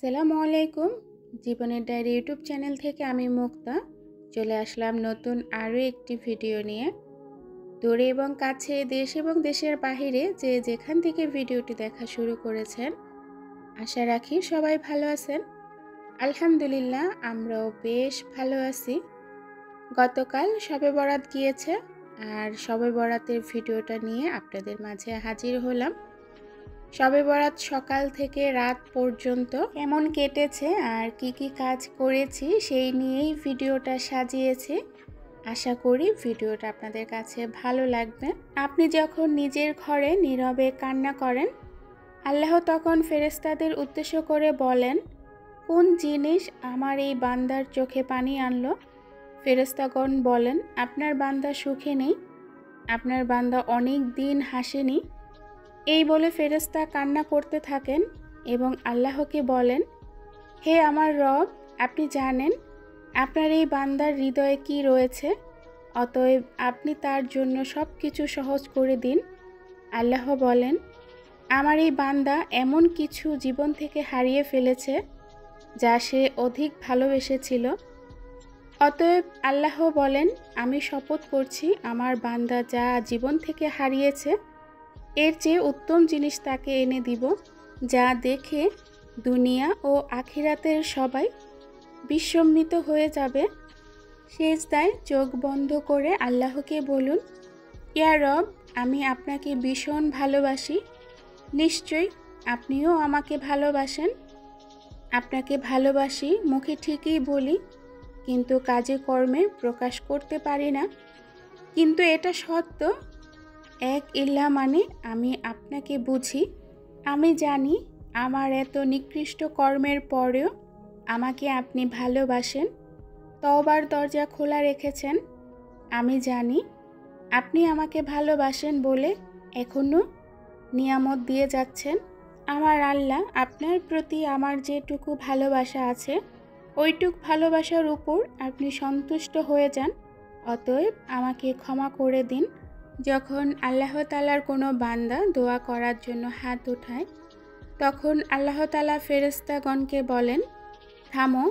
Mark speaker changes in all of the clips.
Speaker 1: আসসালামু আলাইকুম। জীবনের ডায়েরি ইউটিউব চ্যানেল থেকে আমি মুক্তা চলে আসলাম নতুন আরও একটি ভিডিও নিয়ে। দূরে এবং কাছে, দেশ এবং দেশের বাহিরে যে যেখান থেকে ভিডিওটি দেখা শুরু করেছেন, আশা রাখি সবাই ভালো আছেন। আলহামদুলিল্লাহ, আমরাও বেশ ভালো আছি। গতকাল শবে বরাত গিয়েছে, আর শবে বরাতের ভিডিওটা নিয়ে আপনাদের মাঝে হাজির হলাম। শবে বরাত সকাল থেকে রাত পর্যন্ত কেমন কেটেছে আর কি কি কাজ করেছি সেই নিয়েই ভিডিওটা সাজিয়েছি। আশা করি ভিডিওটা আপনাদের কাছে ভালো লাগবে। আপনি যখন নিজের ঘরে নীরবে কান্না করেন, আল্লাহ তখন ফেরেশতাদের উদ্দেশ্য করে বলেন, কোন জিনিস আমার এই বান্দার চোখে পানি আনলো? ফেরেশতাগণ বলেন, আপনার বান্দা সুখে নেই, আপনার বান্দা অনেক দিন হাসেনি। এই বলে ফেরেশতা কান্না করতে থাকেন এবং আল্লাহকে বলেন, হে আমার রব, আপনি জানেন আপনার এই বান্দার হৃদয়ে কি রয়েছে, অতএব আপনি তার জন্য সব কিছু সহজ করে দিন। আল্লাহ বলেন, আমার এই বান্দা এমন কিছু জীবন থেকে হারিয়ে ফেলেছে যা সে অধিক ভালোবেসেছিল। অতএব আল্লাহ বলেন, আমি শপথ করছি আমার বান্দা যা জীবন থেকে হারিয়েছে এর চেয়ে উত্তম জিনিস তাকে এনে দিব, যা দেখে দুনিয়া ও আখিরাতের সবাই বিস্মিত হয়ে যাবে। সেজদায় চোখ বন্ধ করে আল্লাহকে বলুন, ইয়া রব, আমি আপনাকে ভীষণ ভালোবাসি। নিশ্চয়ই আপনিও আমাকে ভালোবাসেন। আপনাকে ভালোবাসি মুখে ঠিকই বলি, কিন্তু কাজে কর্মে প্রকাশ করতে পারি না। কিন্তু এটা সত্য, এক ইল্লা মানে আমি আপনাকে বুঝি। আমি জানি আমার এত নিকৃষ্ট কর্মের পরেও আমাকে আপনি ভালোবাসেন, তওবার দরজা খোলা রেখেছেন। আমি জানি আপনি আমাকে ভালোবাসেন বলে এখনও নিয়ামত দিয়ে যাচ্ছেন। আমার আল্লাহ আপনার প্রতি আমার যেটুকু ভালোবাসা আছে ওইটুক ভালোবাসার উপর আপনি সন্তুষ্ট হয়ে যান, অতএব আমাকে ক্ষমা করে দিন। যখন আল্লাহ তাআলার কোনো বান্দা দোয়া করার জন্য হাত ওঠায়, তখন আল্লাহ তাআলা ফেরেশতাগণকে বলেন, থামো,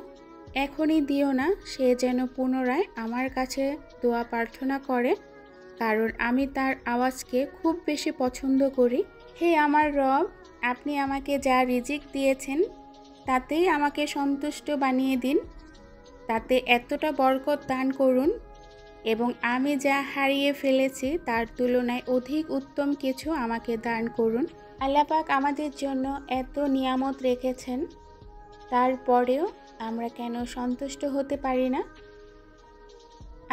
Speaker 1: এখনই দিও না, সে যেন পুনরায় আমার কাছে দোয়া প্রার্থনা করে, কারণ আমি তার আওয়াজকে খুব বেশি পছন্দ করি। হে আমার রব, আপনি আমাকে যা রিজিক দিয়েছেন তাতেই আমাকে সন্তুষ্ট বানিয়ে দিন, তাতে এতটা বরকত দান করুন এবং আমি যা হারিয়ে ফেলেছি তার তুলনায় অধিক উত্তম কিছু আমাকে দান করুন। আল্লাহ পাক আমাদের জন্য এত নিয়ামত রেখেছেন, তারপরেও আমরা কেন সন্তুষ্ট হতে পারি না?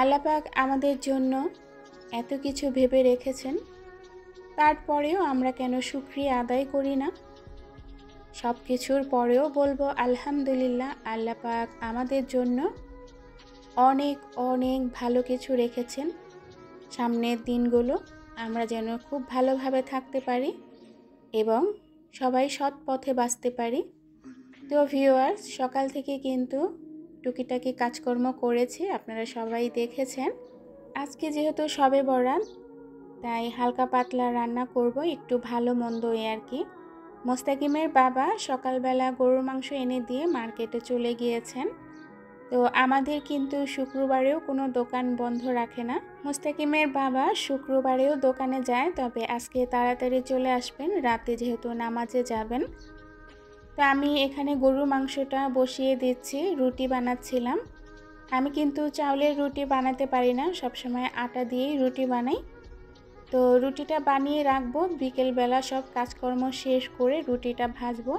Speaker 1: আল্লাহ পাক আমাদের জন্য এত কিছু ভেবে রেখেছেন, তারপরেও আমরা কেন শুকরিয়া আদায় করি না? সব কিছুর পরেও বলবো আলহামদুলিল্লাহ, আল্লাহ পাক আমাদের জন্য অনেক অনেক ভালো কিছু রেখেছেন। সামনের দিনগুলো আমরা যেন খুব ভালোভাবে থাকতে পারি এবং সবাই সৎ পথে বাঁচতে পারি। তো ভিউয়ার্স, সকাল থেকে কিন্তু টুকিটাকি কাজকর্ম করেছি, আপনারা সবাই দেখেছেন। আজকে যেহেতু শবে বরাত, তাই হালকা পাতলা রান্না করব, একটু ভালো মন্দ আর কি। মোস্তাকিমের বাবা সকালবেলা গরুর মাংস এনে দিয়ে মার্কেটে চলে গিয়েছেন। তো আমাদের কিন্তু শুক্রবারেও কোনো দোকান বন্ধ রাখে না। মোস্তাকিমের বাবা শুক্রবারেও দোকানে যায়, তবে আজকে তাড়াতাড়ি চলে আসবেন, রাতে যেহেতু নামাজে যাবেন। তো আমি এখানে গরুর মাংসটা বসিয়ে দিচ্ছি, রুটি বানাচ্ছিলাম। আমি কিন্তু চাউলের রুটি বানাতে পারি না, সবসময় আটা দিয়েই রুটি বানাই। তো রুটিটা বানিয়ে রাখবো, বিকেলবেলা সব কাজকর্ম শেষ করে রুটিটা ভাজবো,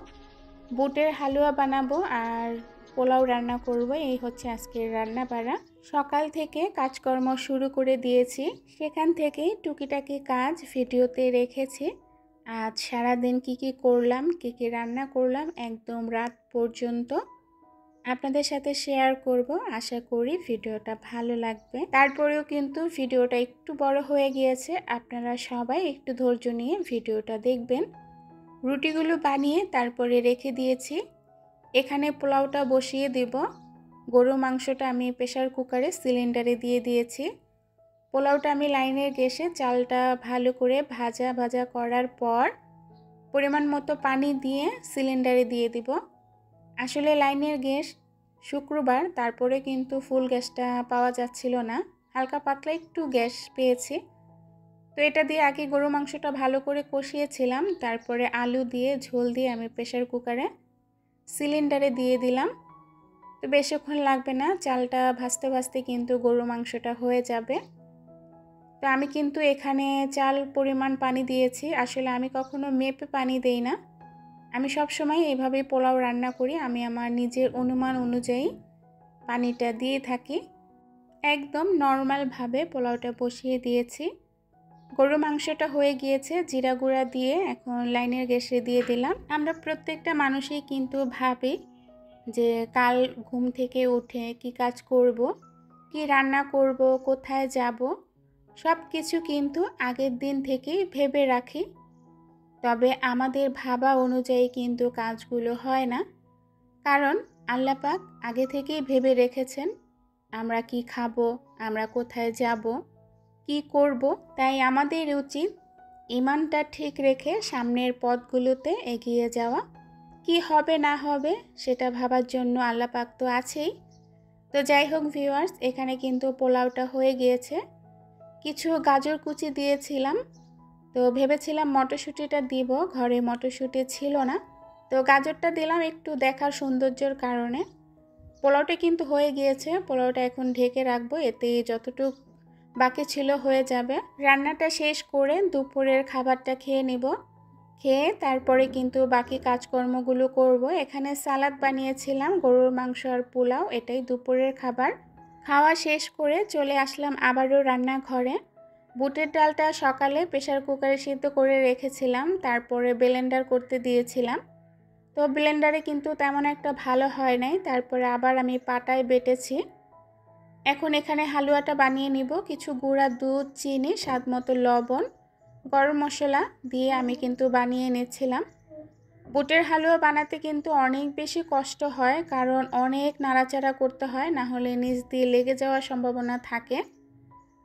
Speaker 1: বুটের হালুয়া বানাবো আর পোলাও রান্না করব। এই হচ্ছে আজকের রান্না বাড়া। সকাল থেকে কাজকর্ম শুরু করে দিয়েছি, সেখান থেকেই টুকিটাকি কাজ ভিডিওতে রেখেছি। আজ সারাদিন কি কি করলাম, কি কি রান্না করলাম, একদম রাত পর্যন্ত আপনাদের সাথে শেয়ার করব। আশা করি ভিডিওটা ভালো লাগবে। তারপরেও কিন্তু ভিডিওটা একটু বড় হয়ে গিয়েছে, আপনারা সবাই একটু ধৈর্য নিয়ে ভিডিওটা দেখবেন। রুটিগুলো বানিয়ে তারপরে রেখে দিয়েছি। এখানে পোলাওটা বসিয়ে দেব। গরুর মাংসটা আমি প্রেসার কুকারে সিলিন্ডারে দিয়ে দিয়েছি। পোলাওটা আমি লাইনের গ্যাসে চালটা ভালো করে ভাজা করার পর পরিমাণ মতো পানি দিয়ে সিলিন্ডারে দিয়ে দিব। আসলে লাইনের গ্যাস শুক্রবার, তারপরে কিন্তু ফুল গ্যাসটা পাওয়া যাচ্ছিল না, হালকা পাতলা একটু গ্যাস পেয়েছি। তো এটা দিয়ে আগে গরু মাংসটা ভালো করে কষিয়েছিলাম, তারপরে আলু দিয়ে ঝোল দিয়ে আমি প্রেসার কুকারে সিলিন্ডারে দিয়ে দিলাম। তো বেশিক্ষণ লাগবে না, চালটা ভাজতে ভাজতে কিন্তু গরু মাংসটা হয়ে যাবে। তো আমি কিন্তু এখানে চাল পরিমাণ পানি দিয়েছি, আসলে আমি কখনো মেপে পানি দেই না, আমি সব সময় এইভাবেই পোলাও রান্না করি। আমি আমার নিজের অনুমান অনুযায়ী পানিটা দিয়ে থাকি। একদম নর্মালভাবে পোলাওটা বসিয়ে দিয়েছি। গরু মাংসটা হয়ে গিয়েছে, জিরা গুঁড়া দিয়ে এখন লাইনের গ্যাসে দিয়ে দিলাম। আমরা প্রত্যেকটা মানুষই কিন্তু ভাবি যে কাল ঘুম থেকে উঠে কি কাজ করব, কি রান্না করব, কোথায় যাব, সব কিছু কিন্তু আগের দিন থেকেই ভেবে রাখি। তবে আমাদের ভাবা অনুযায়ী কিন্তু কাজগুলো হয় না, কারণ আল্লাহ পাক আগে থেকেই ভেবে রেখেছেন আমরা কি খাবো, আমরা কোথায় যাব, কি করব। তাই আমাদের উচিত ঈমানটা ঠিক রেখে সামনের পথগুলোতে এগিয়ে যাওয়া। কি হবে না হবে সেটা ভাবার জন্য আল্লাহ পাক তো আছেই। তো যাই হোক ভিউয়ার্স, এখানে কিন্তু পোলাওটা হয়ে গিয়েছে। কিছু গাজর কুচি দিয়েছিলাম, তো ভেবেছিলাম মটরশুঁটিটা দিব, ঘরে মটরশুঁটি ছিল না, তো গাজরটা দিলাম একটু দেখার সৌন্দর্যের কারণে। পোলাওটা কিন্তু হয়ে গিয়েছে, পোলাওটা এখন ঢেকে রাখবো, এতে যতটুকু বাকি ছিল হয়ে যাবে। রান্নাটা শেষ করে দুপুরের খাবারটা খেয়ে নিব, খেয়ে তারপরে কিন্তু বাকি কাজকর্মগুলো করব। এখানে সালাদ বানিয়েছিলাম, গরুর মাংস আর পোলাও, এটাই দুপুরের খাবার। খাওয়া শেষ করে চলে আসলাম আবারও রান্নাঘরে। বুটের ডালটা সকালে প্রেসার কুকারে সিদ্ধ করে রেখেছিলাম, তারপরে ব্লেন্ডার করতে দিয়েছিলাম। তো ব্লেন্ডারে কিন্তু তেমন একটা ভালো হয় নাই, তারপরে আবার আমি পাটায় বেটেছি। এখন এখানে হালুয়াটা বানিয়ে নিব। কিছু গুঁড়া দুধ, চিনি, স্বাদ মতো লবণ, গরম মশলা দিয়ে আমি কিন্তু বানিয়ে নিচ্ছিলাম। বুটের হালুয়া বানাতে কিন্তু অনেক বেশি কষ্ট হয়, কারণ অনেক নাড়াচাড়া করতে হয়, না হলে নিচ দিয়ে লেগে যাওয়ার সম্ভাবনা থাকে।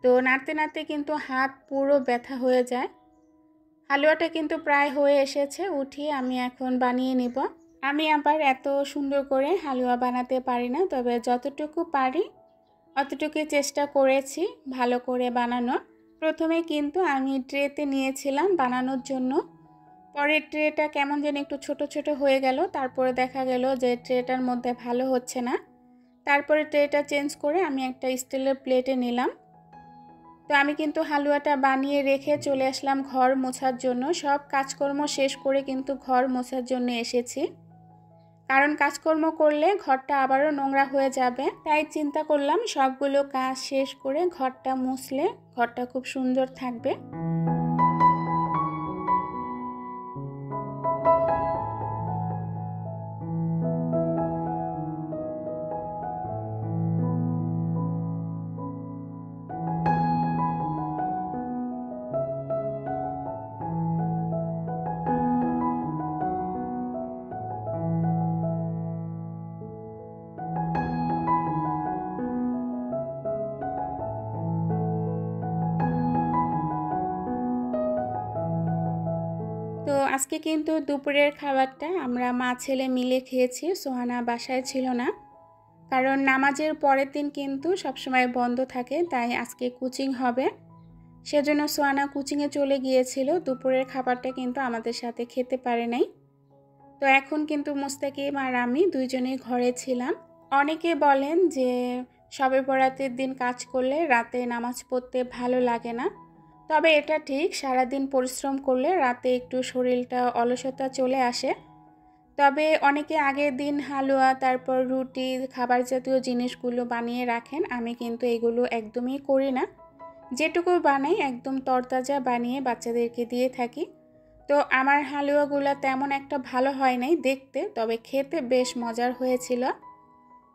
Speaker 1: তো নাড়তে নাড়তে কিন্তু হাত পুরো ব্যথা হয়ে যায়। হালুয়াটা কিন্তু প্রায় হয়ে এসেছে, উঠিয়ে আমি এখন বানিয়ে নিব। আমি আবার এত সুন্দর করে হালুয়া বানাতে পারি না, তবে যতটুকু পারি অতটুকুই চেষ্টা করেছি ভালো করে বানানোর। প্রথমে কিন্তু আমি ট্রেতে নিয়েছিলাম বানানোর জন্য, পরে ট্রেটা কেমন যেন একটু ছোট ছোট হয়ে গেল, তারপরে দেখা গেল যে ট্রেটার মধ্যে ভালো হচ্ছে না, তারপরে ট্রেটা চেঞ্জ করে আমি একটা স্টিলের প্লেটে নিলাম। তো আমি কিন্তু হালুয়াটা বানিয়ে রেখে চলে আসলাম ঘর মোছার জন্য। সব কাজকর্ম শেষ করে কিন্তু ঘর মোছার জন্য এসেছি, কারণ কাজকর্ম করলে ঘরটা আবারও নোংরা হয়ে যাবে। তাই চিন্তা করলাম সবগুলো কাজ শেষ করে ঘরটা মুছলে ঘরটা খুব সুন্দর থাকবে। তো আজকে কিন্তু দুপুরের খাবারটা আমরা মা ছেলে মিলে খেয়েছি, সোহানা বাসায় ছিল না, কারণ নামাজের পরের দিন কিন্তু সবসময় বন্ধ থাকে, তাই আজকে কোচিং হবে, সেজন্য সোহানা কোচিংয়ে চলে গিয়েছিল। দুপুরের খাবারটা কিন্তু আমাদের সাথে খেতে পারে নাই। তো এখন কিন্তু মুস্তাকিম আর আমি দুইজনেই ঘরে ছিলাম। অনেকে বলেন যে শবে বরাতের দিন কাজ করলে রাতে নামাজ পড়তে ভালো লাগে না, তবে এটা ঠিক, সারাদিন পরিশ্রম করলে রাতে একটু শরীরটা অলসতা চলে আসে। তবে অনেকে আগের দিন হালুয়া, তারপর রুটি, খাবার জাতীয় জিনিসগুলো বানিয়ে রাখেন, আমি কিন্তু এগুলো একদমই করি না। যেটুকু বানাই একদম তরতাজা বানিয়ে বাচ্চাদেরকে দিয়ে থাকি। তো আমার হালুয়াগুলো তেমন একটা ভালো হয় নাই দেখতে, তবে খেতে বেশ মজার হয়েছিল।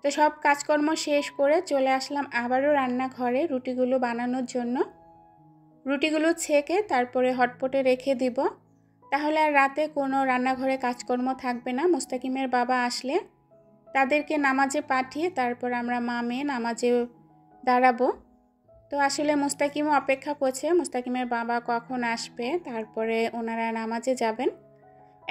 Speaker 1: তো সব কাজকর্ম শেষ করে চলে আসলাম আবারও রান্নাঘরে রুটিগুলো বানানোর জন্য। রুটিগুলো ছেঁকে তারপরে হটপটে রেখে দিব, তাহলে আর রাতে কোনো রান্নাঘরে কাজকর্ম থাকবে না। মুস্তাকিমের বাবা আসলে তাদেরকে নামাজে পাঠিয়ে তারপর আমরা মা মেয়ে নামাজে দাঁড়াবো। তো আসলে মুস্তাকিমও অপেক্ষা করছে মুস্তাকিমের বাবা কখন আসবে, তারপরে ওনারা নামাজে যাবেন।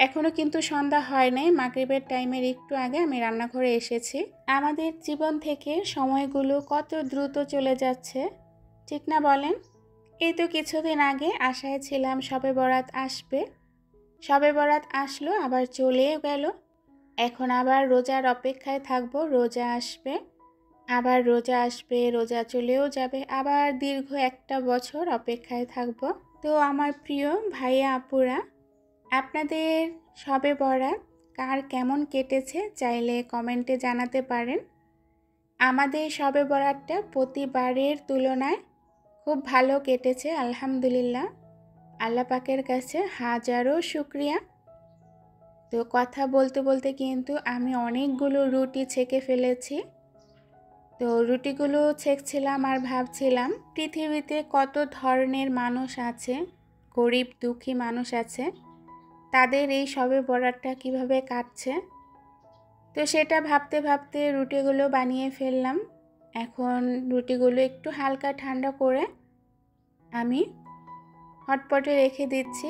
Speaker 1: এখনো কিন্তু সন্ধ্যা হয় নাই, মাগরিবের টাইমের একটু আগে আমি রান্নাঘরে এসেছি। আমাদের জীবন থেকে সময়গুলো কত দ্রুত চলে যাচ্ছে, ঠিক না বলেন? এই তো কিছুদিন আগে আশায় ছিলাম শবে বরাত আসবে, শবে বরাত আসলো আবার চলেও গেল। এখন আবার রোজার অপেক্ষায় থাকবো, রোজা আসবে, আবার রোজা আসবে, রোজা চলেও যাবে, আবার দীর্ঘ একটা বছর অপেক্ষায় থাকবো। তো আমার প্রিয় ভাইয়া আপুরা, আপনাদের শবে বরাত কার কেমন কেটেছে চাইলে কমেন্টে জানাতে পারেন। আমাদের শবে বরাতটা প্রতিবারের তুলনায় খুব ভালো কেটেছে আলহামদুলিল্লাহ। আল্লাহ পাকের কাছে হাজারো শুকরিয়া। তো কথা বলতে বলতে কিন্তু আমি অনেকগুলো রুটি ছেঁকে ফেলেছি। তো রুটিগুলো ছেঁকছিলাম আর ভাবছিলাম পৃথিবীতে কত ধরনের মানুষ আছে, গরিব দুঃখী মানুষ আছে, তাদের এই শবে বরাতটা কিভাবে কাটছে। তো সেটা ভাবতে ভাবতে রুটিগুলো বানিয়ে ফেললাম। এখন রুটিগুলো একটু হালকা ঠান্ডা করে আমি হটপটে রেখে দিচ্ছি।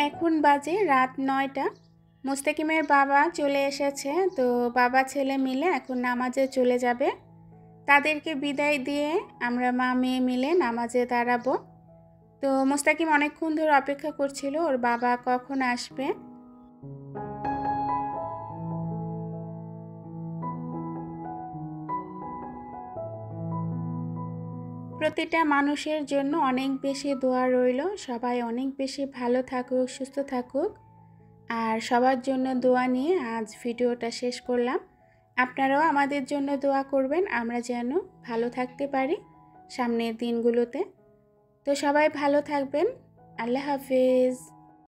Speaker 1: এখন বাজে রাত 9টা। মুস্তাকিমের বাবা চলে এসেছে, তো বাবা ছেলে মিলে এখন নামাজে চলে যাবে। তাদেরকে বিদায় দিয়ে আমরা মা মেয়ে মিলে নামাজে দাঁড়াবো। তো মুস্তাকিম অনেকক্ষণ ধরে অপেক্ষা করছিল ওর বাবা কখন আসবে। প্রতিটা মানুষের জন্য অনেক বেশি দোয়া রইল, সবাই অনেক বেশি ভালো থাকুক, সুস্থ থাকুক। আর সবার জন্য দোয়া নিয়ে আজ ভিডিওটা শেষ করলাম। আপনারাও আমাদের জন্য দোয়া করবেন, আমরা যেন ভালো থাকতে পারি সামনের দিনগুলোতে। তো সবাই ভালো থাকবেন। আল্লাহ হাফেজ।